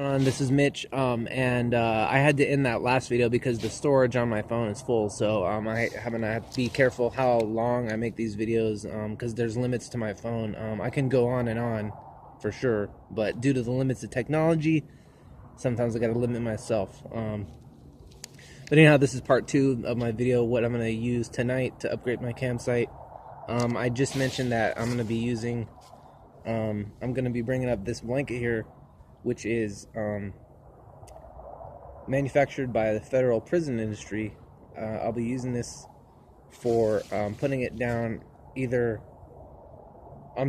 This is Mitch, and I had to end that last video because the storage on my phone is full. So I have to be careful how long I make these videos because there's limits to my phone. I can go on and on for sure, but due to the limits of technology, sometimes I got to limit myself. But anyhow, this is part 2 of my video, what I'm going to use tonight to upgrade my campsite. I just mentioned that I'm going to be using, I'm going to be bringing up this blanket here, which is manufactured by the federal prison industry. I'll be using this for putting it down either,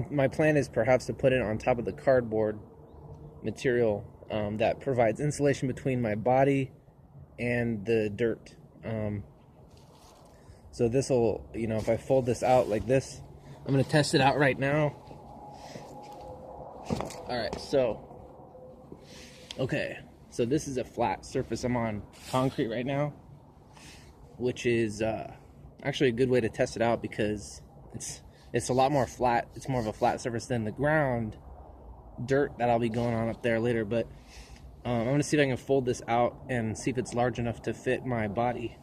my plan is perhaps to put it on top of the cardboard material that provides insulation between my body and the dirt. So this will, if I fold this out like this, I'm going to test it out right now. Alright, okay, so this is a flat surface. I'm on concrete right now, which is actually a good way to test it out because it's a lot more flat. It's more of a flat surface than the ground dirt that I'll be going on up there later. But I'm going to see if I can fold this out and see if it's large enough to fit my body.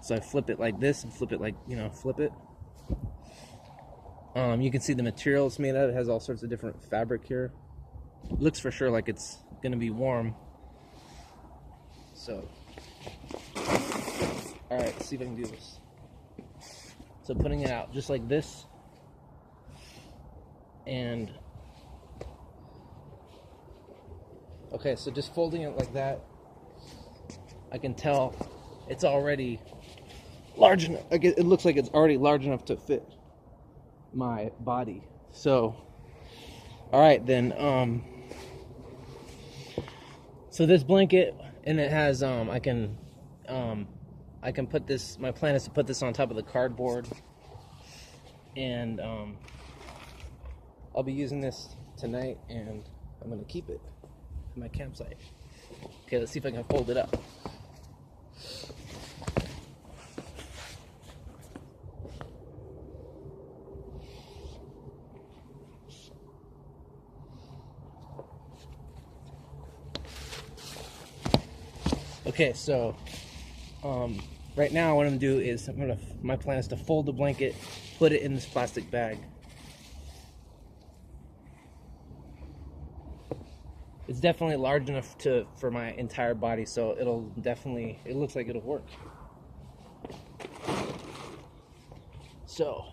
So I flip it like this and flip it like, flip it. You can see the material it's made of. It has all sorts of different fabric here. It looks for sure like it's going to be warm. So, alright, let's see if I can do this. So putting it out just like this. And, okay, so just folding it like that, I can tell it's already large enough. It looks like it's already large enough to fit my body. So, all right then. So this blanket, and it has I can put this. My plan is to put this on top of the cardboard, and I'll be using this tonight, and I'm gonna keep it in my campsite. Okay, let's see if I can fold it up. Okay, so right now what I'm gonna do is my plan is to fold the blanket, put it in this plastic bag. It's definitely large enough for my entire body, so it looks like it'll work. So,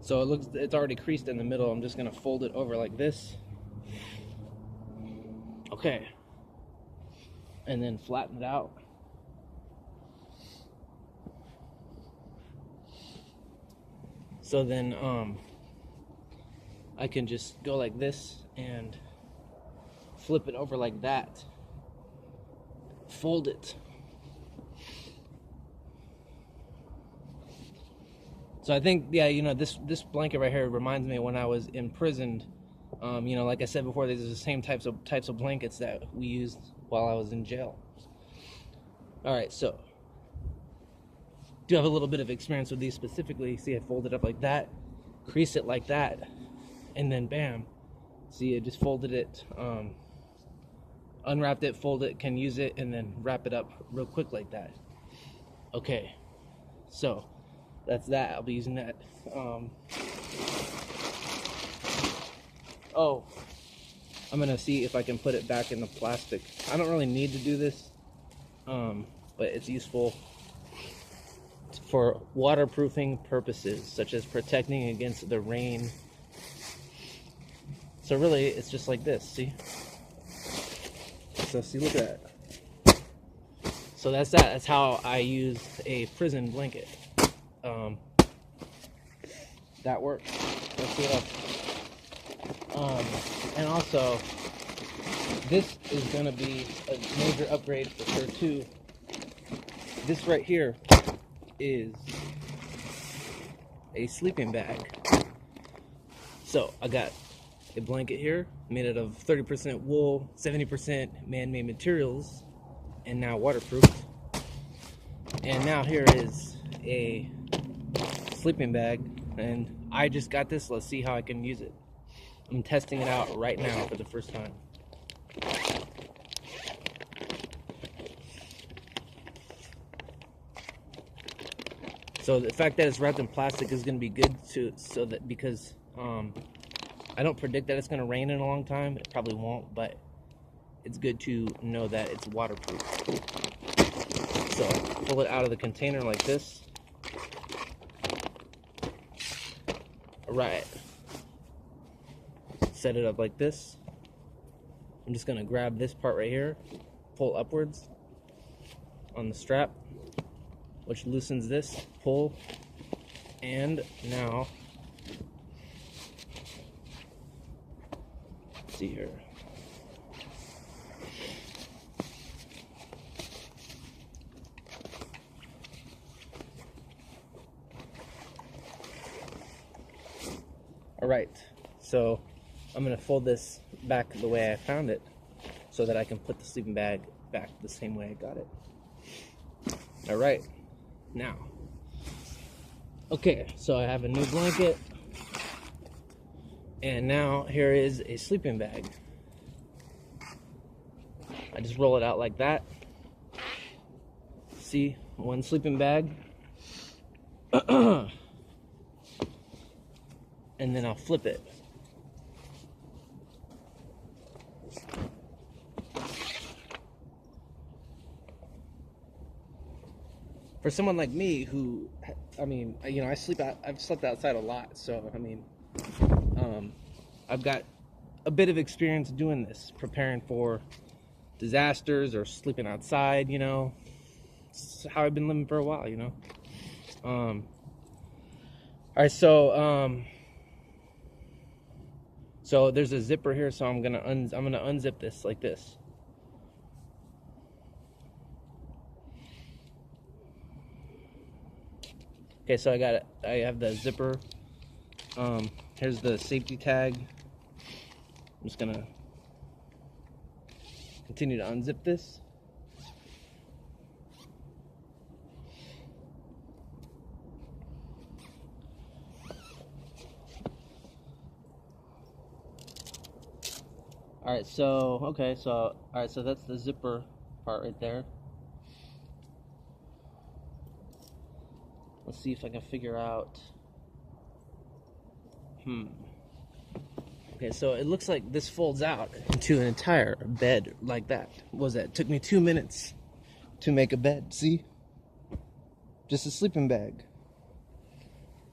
it's already creased in the middle. I'm just gonna fold it over like this. Okay. And then flatten it out. So then I can just go like this and flip it over like that. Fold it. So I think, yeah, this blanket right here reminds me of when I was imprisoned. Like I said before, these are the same types of blankets that we used while I was in jail. All right, so do have a little bit of experience with these specifically. See, I fold it up like that, crease it like that, and then bam. See, I just folded it, unwrapped it, fold it, can use it, and then wrap it up real quick like that. Okay, so that's that. I'll be using that. Oh, I'm gonna see if I can put it back in the plastic. I don't really need to do this, but it's useful for waterproofing purposes, such as protecting against the rain. So really, it's just like this, see? So see, look at that. So that's that. That's how I use a prison blanket. That works. Let's see what else. And also, this is going to be a major upgrade for sure too. This right here is a sleeping bag. So I got a blanket here made out of 30% wool, 70% man-made materials, and now waterproof. And now here is a sleeping bag and I just got this. Let's see how I can use it. I'm testing it out right now for the first time. So the fact that it's wrapped in plastic is going to be good because I don't predict that it's going to rain in a long time. It probably won't, but it's good to know that it's waterproof. So pull it out of the container like this. Alright. Set it up like this. I'm just going to grab this part right here, pull upwards on the strap, which loosens this, pull, and now, let's see here. Alright, so I'm going to fold this back the way I found it so that I can put the sleeping bag back the same way I got it. Alright, now, okay, so I have a new blanket, and now here is a sleeping bag. I just roll it out like that. See, one sleeping bag. And then I'll flip it. For someone like me who, I mean, you know, I've slept outside a lot, so I mean, I've got a bit of experience doing this, preparing for disasters or sleeping outside, you know. It's how I've been living for a while, you know. All right, so there's a zipper here, so I'm gonna unzip this like this. Okay, so I have the zipper. Here's the safety tag. I'm just gonna continue to unzip this. Alright, so that's the zipper part right there. Let's see if I can figure out. Okay, so it looks like this folds out into an entire bed like that. What was that? It took me 2 minutes to make a bed. See? Just a sleeping bag.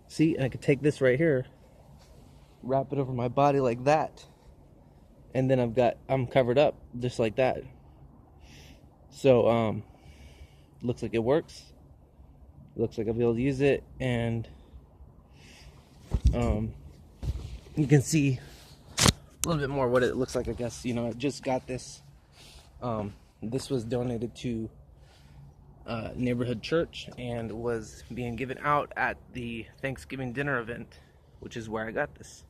See? And I could take this right here, wrap it over my body like that, and then I'm covered up just like that. So looks like it works. Looks like I'll be able to use it, and you can see a little bit more what it looks like. I guess, you know, I just got this. This was donated to neighborhood church and was being given out at the Thanksgiving dinner event, which is where I got this.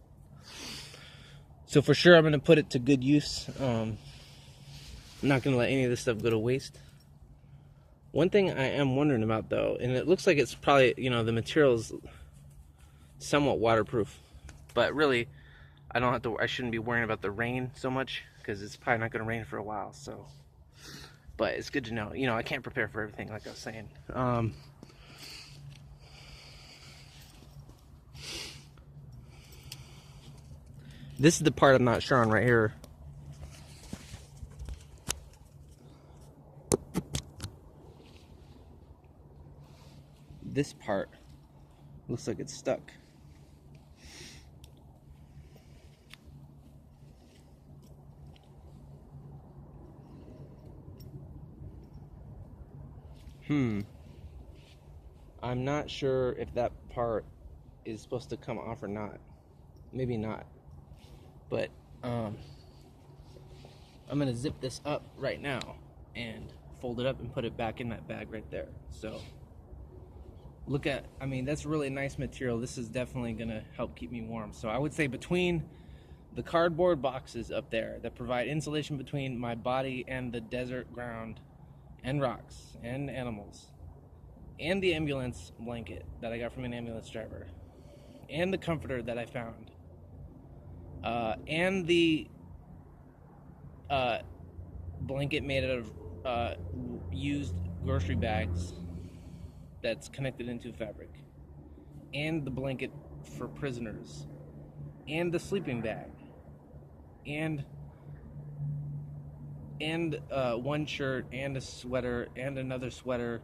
So for sure I'm going to put it to good use. I'm not going to let any of this stuff go to waste. One thing I am wondering about though, and it looks like it's probably, you know, the material is somewhat waterproof, but really I shouldn't be worrying about the rain so much, because it's probably not going to rain for a while. So, but it's good to know, you know, I can't prepare for everything, like I was saying. This is the part I'm not sure on right here. This part looks like it's stuck. I'm not sure if that part is supposed to come off or not. Maybe not. But I'm gonna zip this up right now and fold it up and put it back in that bag right there. So look at, I mean, that's really nice material. This is definitely gonna help keep me warm. So I would say between the cardboard boxes up there that provide insulation between my body and the desert ground and rocks and animals, and the ambulance blanket that I got from an ambulance driver, and the comforter that I found, and the blanket made out of used grocery bags that's connected into fabric, and the blanket for prisoners, and the sleeping bag, and one shirt, and a sweater, and another sweater,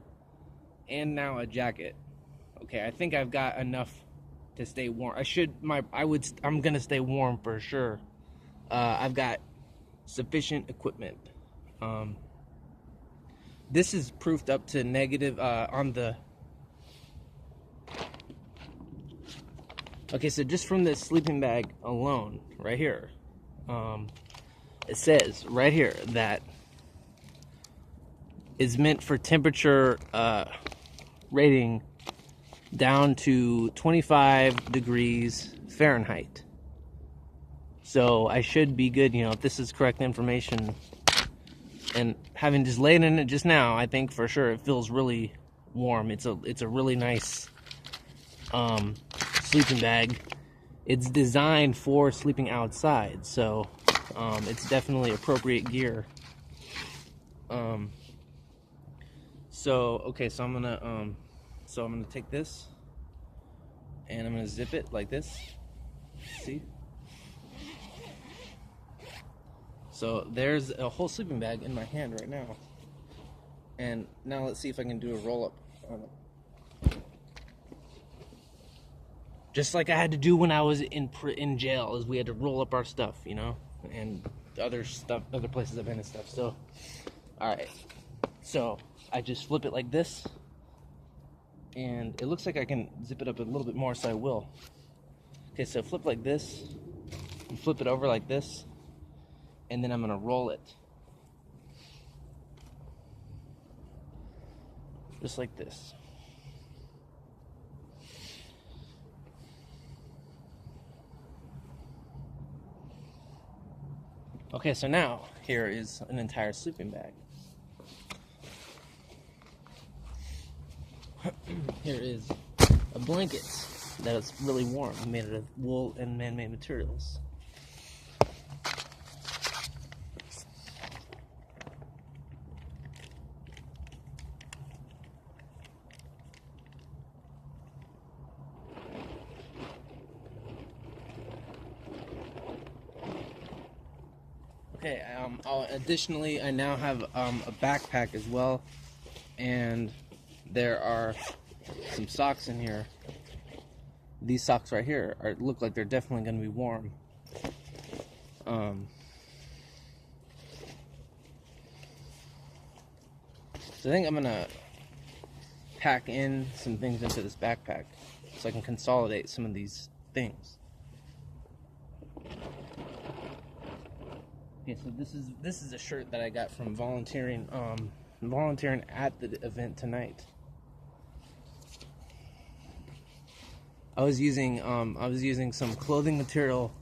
and now a jacket. Okay, I think I've got enough to stay warm. I'm gonna stay warm for sure. I've got sufficient equipment. This is proofed up to negative on the. Okay, so just from this sleeping bag alone, right here, it says right here that is meant for temperature rating down to 25 degrees Fahrenheit. So I should be good, if this is correct information. And having just laid in it just now, I think for sure it feels really warm. It's a really nice sleeping bag. It's designed for sleeping outside, so it's definitely appropriate gear. So I'm gonna take this and I'm gonna zip it like this. See? So there's a whole sleeping bag in my hand right now. And now let's see if I can do a roll-up on it. Just like I had to do when I was in jail, is we had to roll up our stuff, and other places I've been and stuff. So, all right. So I just flip it like this, and it looks like I can zip it up a little bit more, so I will. Okay, so flip like this, and flip it over like this, and then I'm gonna roll it. Just like this. Okay, so now here is an entire sleeping bag. Here is a blanket that is really warm, made out of wool and man-made materials. Okay, additionally, I now have a backpack as well, and there are some socks in here. These socks right here look like they're definitely going to be warm. So I think I'm going to pack in some things into this backpack so I can consolidate some of these things. Okay, so this is a shirt that I got from volunteering at the event tonight. I was using some clothing material.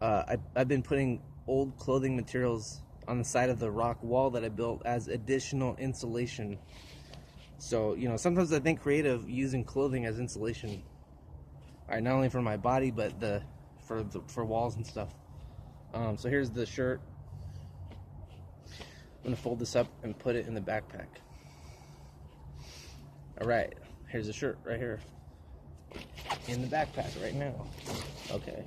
I've been putting old clothing materials on the side of the rock wall that I built as additional insulation. So sometimes I think creative using clothing as insulation. Alright, not only for my body but for walls and stuff. So here's the shirt. I'm gonna fold this up and put it in the backpack. Alright, here's the shirt right here. In the backpack right now. Okay.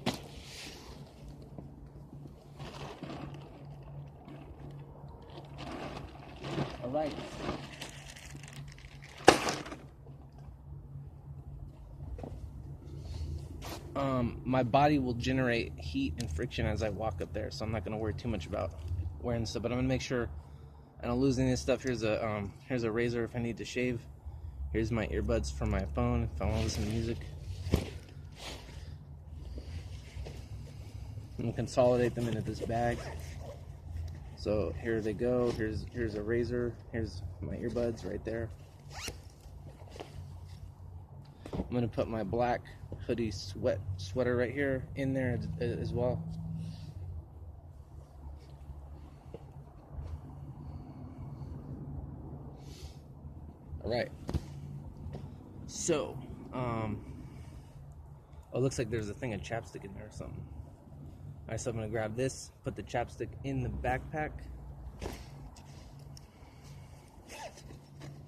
Alright. My body will generate heat and friction as I walk up there, so I'm not going to worry too much about wearing stuff, but I'm going to make sure I don't lose any of this stuff. Here's a razor if I need to shave. Here's my earbuds for my phone if I want to listen to music. I'm going to consolidate them into this bag. So here they go. Here's a razor. Here's my earbuds right there. I'm going to put my black hoodie sweater right here in there as well. Alright. So, Oh, it looks like there's a thing of chapstick in there or something. Alright, so I'm gonna grab this, put the chapstick in the backpack.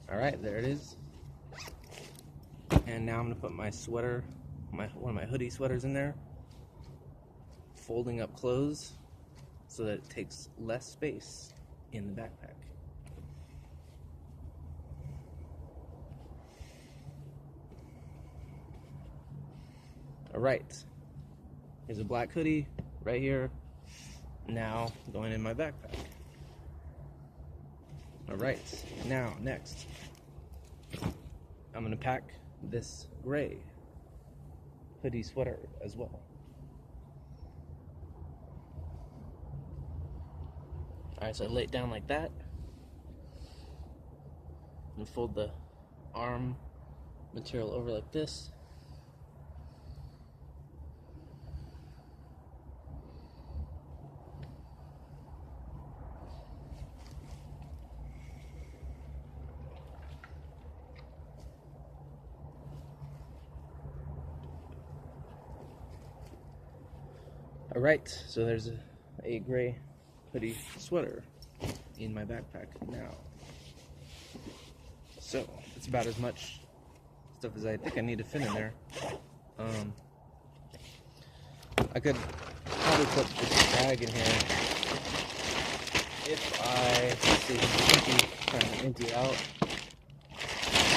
Alright, there it is. And now I'm gonna put my sweater, one of my hoodie sweaters in there. Folding up clothes so that it takes less space in the backpack. Alright, here's a black hoodie right here, now going in my backpack. Alright, now next, I'm gonna pack this gray hoodie sweater as well. Alright, so I lay it down like that and fold the arm material over like this. Alright, so there's a gray hoodie sweater in my backpack now. So, it's about as much stuff as I think I need to fit in there. I could probably put this bag in here if let's see, trying to empty it out.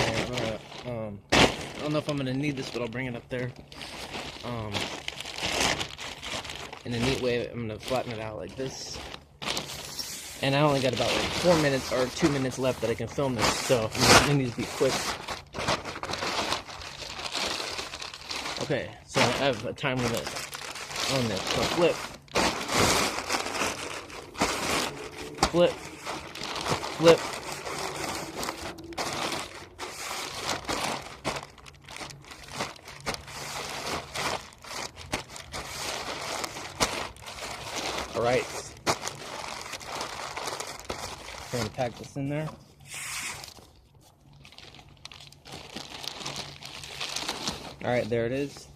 And I don't know if I'm gonna need this, but I'll bring it up there. In a neat way, I'm gonna flatten it out like this. And I only got about like 4 minutes or 2 minutes left that I can film this, so I need to be quick. Okay, so I have a time limit on this. So flip, flip, flip. Alright, I'm going to pack this in there. Alright, there it is.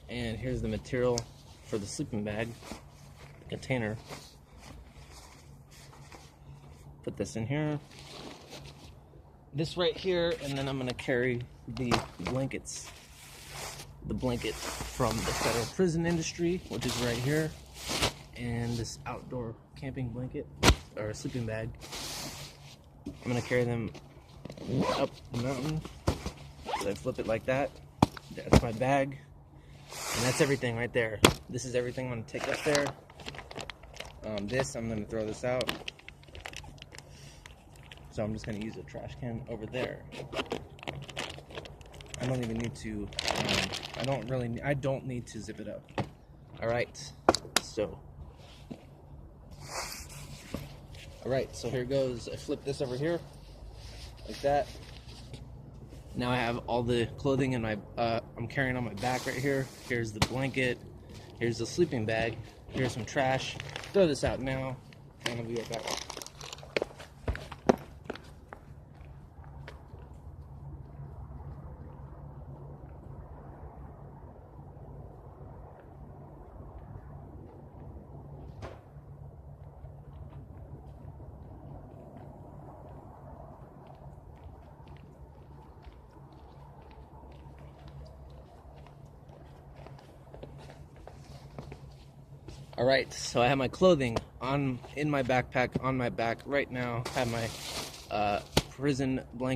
And here's the material for the sleeping bag, the container. Put this in here. This right here, and then I'm going to carry the blankets. The blanket from the federal prison industry, which is right here. And this outdoor camping blanket, or sleeping bag. I'm gonna carry them up the mountain. So I flip it like that. That's my bag. And that's everything right there. This is everything I'm gonna take up there. I'm gonna throw this out. So I'm just gonna use a trash can over there. I don't even need to, I don't need to zip it up. Alright, so. Alright, so here goes. I flip this over here, like that. Now I have all the clothing in my, I'm carrying on my back right here. Here's the blanket. Here's the sleeping bag. Here's some trash. Throw this out now, and I'll be right back. Alright, so I have my clothing in my backpack, on my back right now. I have my prison blanket.